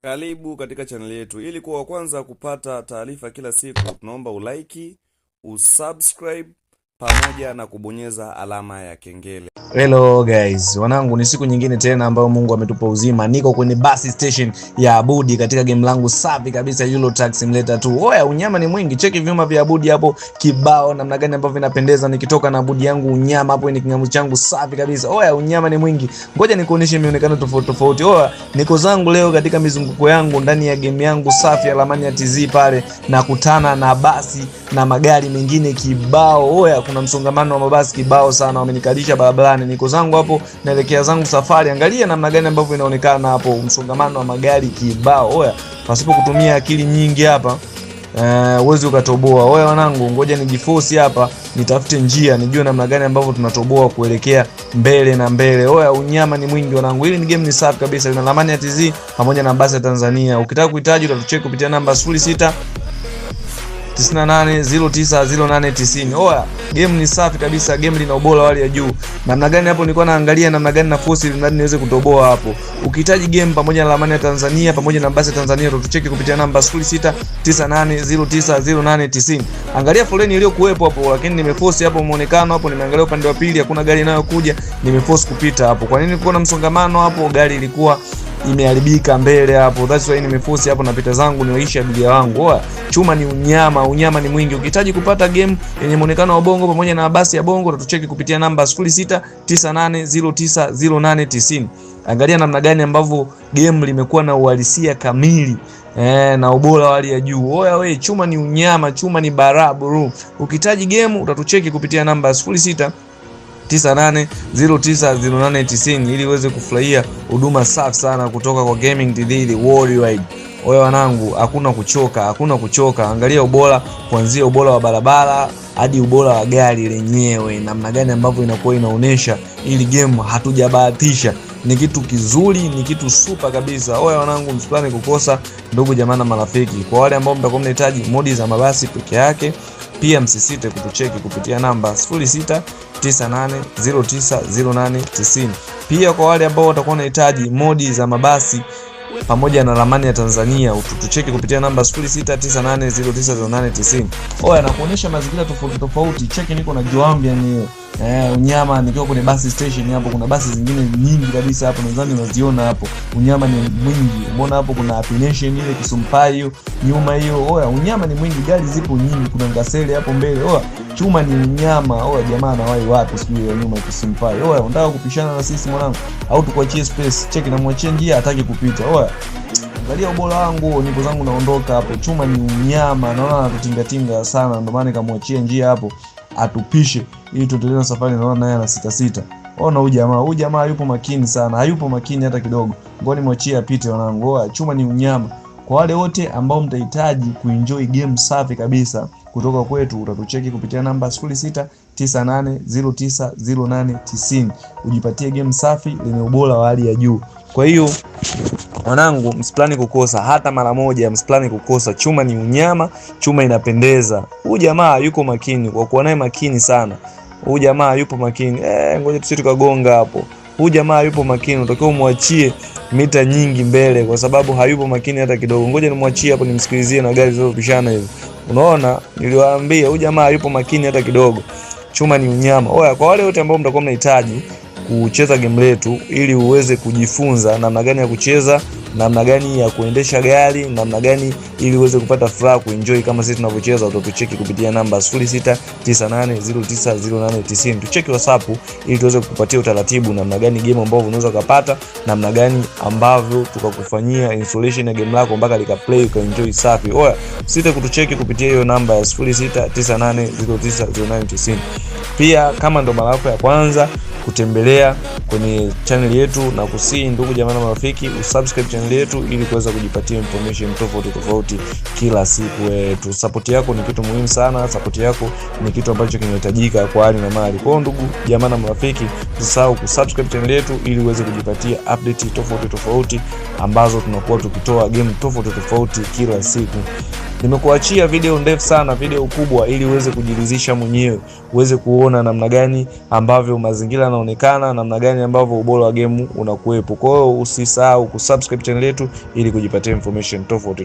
Karibu katika channel yetu. Ili kuwa wa kwanza kupata taarifa kila siku, tunaomba ulike, usubscribe pamoja na kubonyeza alama ya kengele. Hello guys, wanangu, ni siku nyingine tena ambayo Mungu ametupa uzima. Niko kwenye bus station ya Abudi katika game langu safi kabisa Euro Truck Simulator 2. Oya, unyama ni mwingi. Cheki vyuma vya Abudi hapo kibao namna gani ambavyo vinapendeza. Nikitoka na Abudi yangu unyama hapo ni kingamu changu safi kabisa. Oya, unyama ni mwingi. Ngoja nikuoneshe mionekano tofauti tofauti. Oya, niko zangu leo katika mizunguko yangu ndani ya game yangu safi ya Lamani ya TZ pale, na kutana na basi na magari mengine kibao. Oya, kuna msongamano wa mabasi kibao sana, wamenikalisha barabarani. Niko zangu hapo naelekea zangu safari. Angalia namna gani ambavyo inaonekana hapo, msongamano wa magari kibao. Oya, pasipo kutumia akili nyingi hapa uwezi ukatoboa. Oya wanangu, ngoja nijiforce hapa nitafute njia nijue namna gani ambavyo tunatoboa kuelekea mbele na mbele. Oya, unyama ni mwingi wanangu. Hili ni game ni safi kabisa, lina Lamani ya TZ pamoja na basi ya Tanzania. Ukitaka kuhitaji utatucheki kupitia namba 06 98090890. Oya, game ni safi kabisa, game lina ubora wali ya juu. Namna gani hapo nilikuwa naangalia namna gani na force ili niweze kutoboa hapo. Ukihitaji game pamoja na Lamani ya Tanzania pamoja na basi ya Tanzania utatucheki kupitia namba 0698090890. Angalia foleni iliyokuepo hapo, lakini nimeforce hapo muonekano hapo, nimeangalia upande wa pili hakuna gari inayokuja, nimeforce kupita hapo. Kwa nini kulikuwa na msongamano hapo? Gari ilikuwa imeharibika mbele hapo, that's why nimeforce hapo napita zangu niwaisha abiria wangu. Oa, chuma ni unyama, unyama ni mwingi. Ukihitaji kupata game yenye muonekano wa bongo pamoja na basi ya bongo utatucheki kupitia namba 0698090890. Angalia namna gani ambavyo game limekuwa na uhalisia kamili na ubora wa hali ya juu. Oya we, chuma ni unyama, chuma ni barabu. Ukihitaji game utatucheki kupitia namba 0698090890 ili uweze kufurahia huduma safi sana kutoka kwa Gaming TZ Worldwide. Oya wanangu, hakuna kuchoka, hakuna kuchoka. Angalia ubora, kuanzia ubora wa barabara hadi ubora wa gari lenyewe, namna gani ambavyo inakuwa inaonesha ili game hatujabahatisha. Ni kitu kizuri, ni kitu super kabisa. Oya wanangu, msipane kukosa ndugu jamaa na marafiki. Kwa wale ambao mtakuwa mnahitaji modi za mabasi peke yake, pia msisite kutucheki kupitia namba 0698090890. Pia kwa wale ambao watakuwa wanahitaji modi za mabasi pamoja na Lamani ya Tanzania utucheki kupitia namba 0698090890. Oya, na kuonesha mazingira tofauti tofauti. Cheki niko na Joambia ni unyama, nikiwa kwenye bus station hapo. Kuna basi zingine nyingi kabisa hapo, nadhani unaziona hapo. Unyama ni mwingi. Umeona hapo kuna Happy Nation ile Kisumpai hiyo nyuma hiyo. Oya, unyama ni mwingi, gari zipo nyingi. Kuna Ngasele hapo mbele. Oya, chuma ni unyama. Oya jamaa na wai wapi sijui ya nyuma Kisumpai. Oya, unataka kupishana na sisi mwanangu au tukuachie space? Cheki na mwachie njia hataki kupita. Oya, angalia ubora wangu, nipo zangu naondoka hapo. Chuma ni unyama, naona anatutingatinga sana, ndio maana nikamwachia njia hapo atupishe ili tuendelee na safari. Naona naye ana sita. Ona huyu jamaa yupo makini sana, hayupo makini hata kidogo. Ngoja nimwachie apite wanangu. Oya, chuma ni unyama. Kwa wale wote ambao mtahitaji kuenjoy game safi kabisa kutoka kwetu utatucheki kupitia namba 0698090890 ujipatie game safi lenye ubora wa hali ya juu. Kwa hiyo wanangu, msiplani kukosa hata mara moja, msiplani kukosa. Chuma ni unyama, chuma inapendeza. Huyu jamaa yuko makini, kwa kuwa naye makini sana. Huyu jamaa yupo makini. Ngoja tusiti kagonga hapo. Huyu jamaa yupo makini, unatakiwa muachie mita nyingi mbele kwa sababu hayupo makini hata kidogo. Ngoja nimwachie hapo nimsikilizie na gari zinazopishana hivi. Unaona, niliwaambia huyu jamaa yupo makini hata kidogo. Chuma ni unyama. Oya, kwa wale wote ambao mtakuwa mnahitaji kucheza game letu ili uweze kujifunza namna gani ya kucheza, namna gani ya kuendesha gari, namna gani ili uweze kupata furaha kuenjoy kama sisi tunavyocheza, utatucheki kupitia namba 0698090890. Tucheki WhatsApp ili tuweze kukupatia utaratibu namna gani game ambavyo unaweza kupata, namna gani ambavyo tukakufanyia installation ya game lako mpaka likaplay ukaenjoy safi. Oya, usite kutucheki kupitia hiyo namba ya 0698090890. Pia kama ndo mara yako ya kwanza kutembelea kwenye channel yetu, na kusii ndugu jamaa na marafiki usubscribe channel yetu ili kuweza kujipatia information tofauti tofauti kila siku yetu. Support yako ni kitu muhimu sana, support yako ni kitu ambacho kinahitajika kwa hali na mali. Kwa hiyo ndugu jamaa na marafiki, usisahau kusubscribe channel yetu ili uweze kujipatia update tofauti tofauti ambazo tunakuwa tukitoa game tofauti tofauti kila siku. Nimekuachia video ndefu sana, video kubwa, ili uweze kujiridhisha mwenyewe, uweze kuona namna gani ambavyo mazingira yanaonekana, namna gani ambavyo ubora wa game unakuwepo. Kwa hiyo usisahau kusubscribe channel yetu ili kujipatia information tofauti.